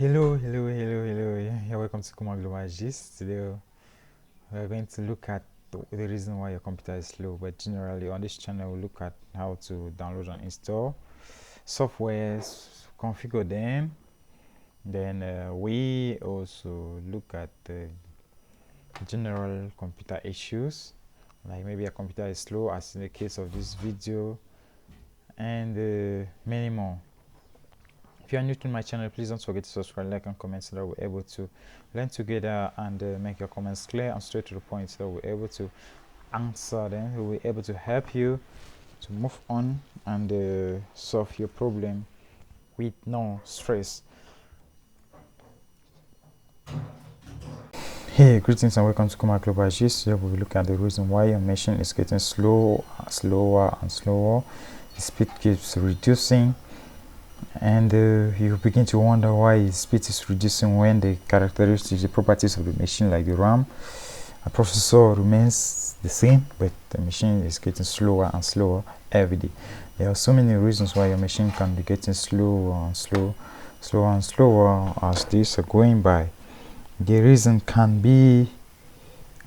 Hello. Yeah, welcome to Kuma Global Gist. Today we're going to look at the reason why your computer is slow. But generally, on this channel, we'll look at how to download and install softwares, configure them. Then we also look at the general computer issues, like maybe a computer is slow, as in the case of this video, and many more. If you are new to my channel, please don't forget to subscribe, like, and comment so that we're able to learn together and make your comments clear and straight to the point so that we're able to answer them. We'll be able to help you to move on and solve your problem with no stress. Hey, greetings and welcome to Kuma Global Gist. Here we will look at the reason why your machine is getting slower and slower. The speed keeps reducing, and you begin to wonder why speed is reducing when the characteristics, the properties of the machine, like the RAM, a processor, remains the same, but the machine is getting slower and slower every day. There are so many reasons why your machine can be getting slower and slower as days are going by. The reason can be,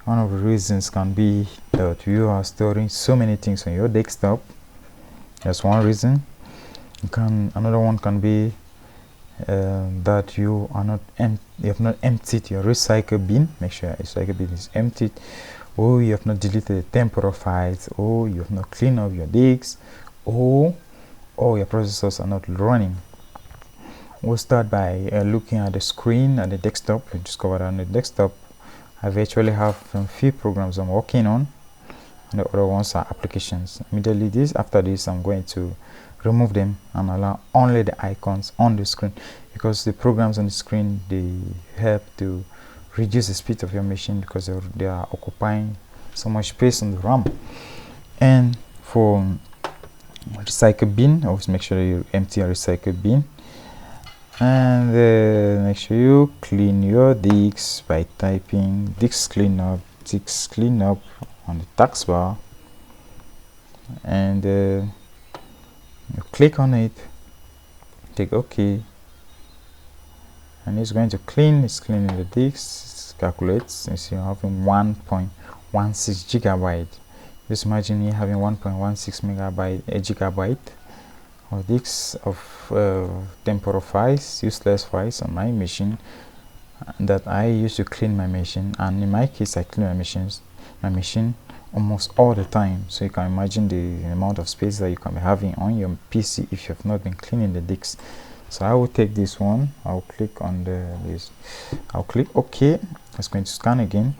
one of the reasons can be that you are storing so many things on your desktop. That's one reason. Another one can be that you have not emptied your recycle bin. Make sure your recycle bin is emptied, or you have not deleted the temporal files, or you have not cleaned up your disks, or your processors are not running. We'll start by looking at the screen at the desktop. You discover that on the desktop I virtually have a few programs I'm working on, and the other ones are applications. Immediately after this, I'm going to remove them and allow only the icons on the screen, because the programs on the screen, they help to reduce the speed of your machine because they are occupying so much space on the RAM. And for recycle bin, always make sure you empty your recycle bin, and make sure you clean your disks by typing disk cleanup on the taskbar, and you click on it, click OK, and it's going to it's cleaning the disks. Calculates, you see, you're having 1.16 gigabyte. Just imagine you having 1.16 megabyte, a gigabyte of disks of temporal files, useless files on my machine that I use to clean my machine. And in my case, I clean my machine almost all the time. So you can imagine the amount of space that you can be having on your PC if you have not been cleaning the disks. So I will take this one, I'll click on this, I'll click OK. It's going to scan again.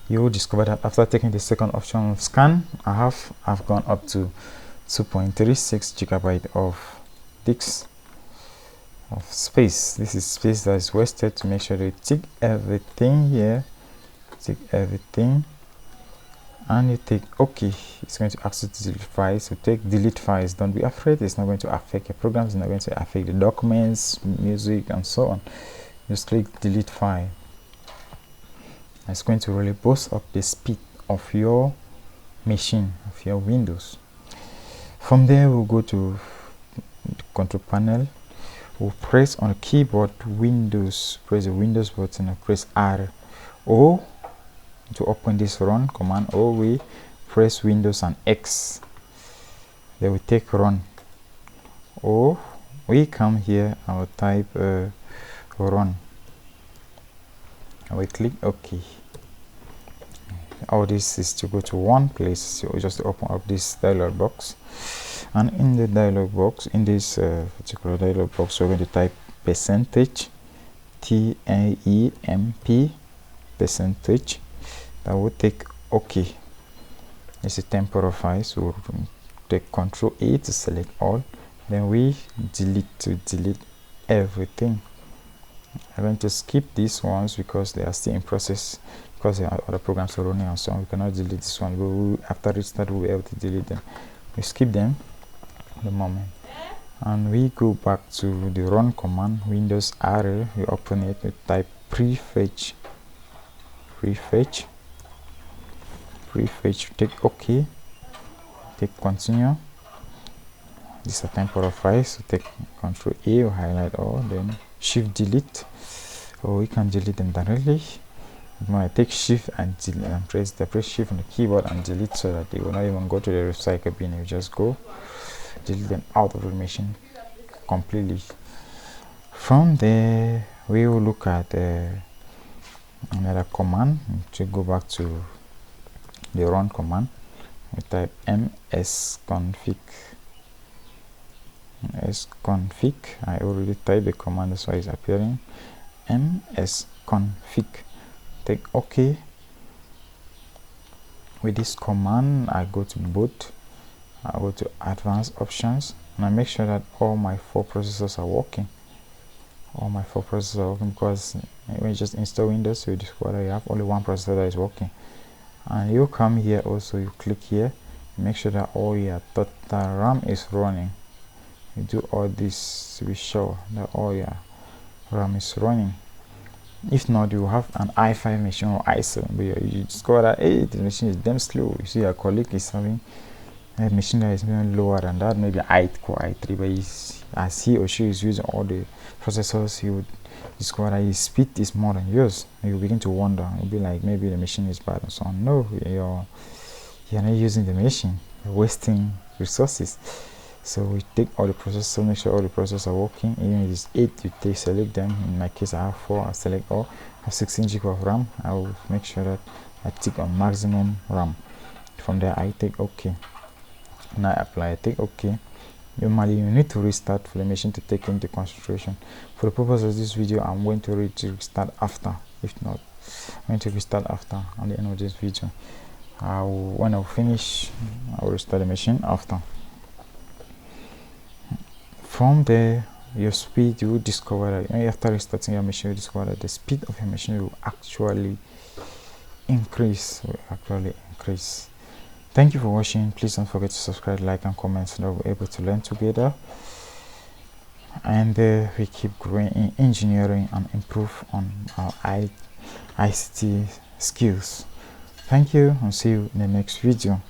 You will discover that after taking the second option of scan, I've gone up to 2.36 gigabyte of disks of space. This is space that is wasted. To make sure they tick everything here, tick everything, and you take OK. It's going to ask you to delete files. So take delete files. Don't be afraid, it's not going to affect your programs, it's not going to affect the documents, music, and so on. Just click delete file. It's going to really boost up the speed of your machine, of your Windows. From there, we'll go to the control panel. We'll press on the keyboard Windows, press the Windows button and press R. Or to open this run command, or we press Windows and X. They will take run. Or we come here and we'll type run. And we click OK. All this is to go to one place. So just open up this dialog box, and in the dialog box, in this particular dialog box, we're going to type percentage, TAEMP, percentage. That will take OK. It's a temporal file, so we'll take Control A to select all. Then we delete to delete everything. I'm going to skip these ones because they are still in process, because there are other programs are running and so on. We cannot delete this one, but after restart we'll be able to delete them. We skip them at the moment, and we go back to the run command, Windows R. We open it, we type prefetch, take OK, take continue, these are temporal files, so take Ctrl A or highlight all, then Shift delete, or you can delete them directly. I take Shift and delete, and press Shift on the keyboard and delete, so that they will not even go to the recycle bin. You just go delete them out of the machine completely. From there, we will look at another command to go back to the run command. We type msconfig. msconfig. I already typed the command, that's why it's appearing. msconfig. Take OK. With this command, I go to boot. I go to advanced options, and I make sure that all my 4 processors are working. All my 4 processors are working, because when you just install Windows, you discover you have only 1 processor that is working. And you come here also, you click here, make sure that all your total RAM is running. You do all this to be sure that all your RAM is running. If not, you have an i5 machine or i7, but you discover that, hey, the machine is damn slow. You see your colleague is having a machine that is even lower than that, maybe Core i3, but as he or she is using all the processors, he would discover that his speed is more than yours. You begin to wonder. You'll be like, maybe the machine is bad and so on. No, you're not using the machine, you're wasting resources. So we take all the processors, make sure all the processors are working. Even if it's 8, you select them. In my case, I have 4. I select all. I have 16 GB of RAM. I will make sure that I tick on maximum RAM. From there, I take OK. Now I apply, I take OK. Normally, you need to restart for the machine to take into consideration. For the purpose of this video, I'm going to restart after. If not, I'm going to restart after at the end of this video. When I finish, I will restart the machine after. From there, your speed, you will discover that after restarting your machine, you discover that the speed of your machine will actually increase. Thank you for watching. Please don't forget to subscribe, like, and comment, so that we're able to learn together, and we keep growing in engineering and improve on our ICT skills. Thank you, and see you in the next video.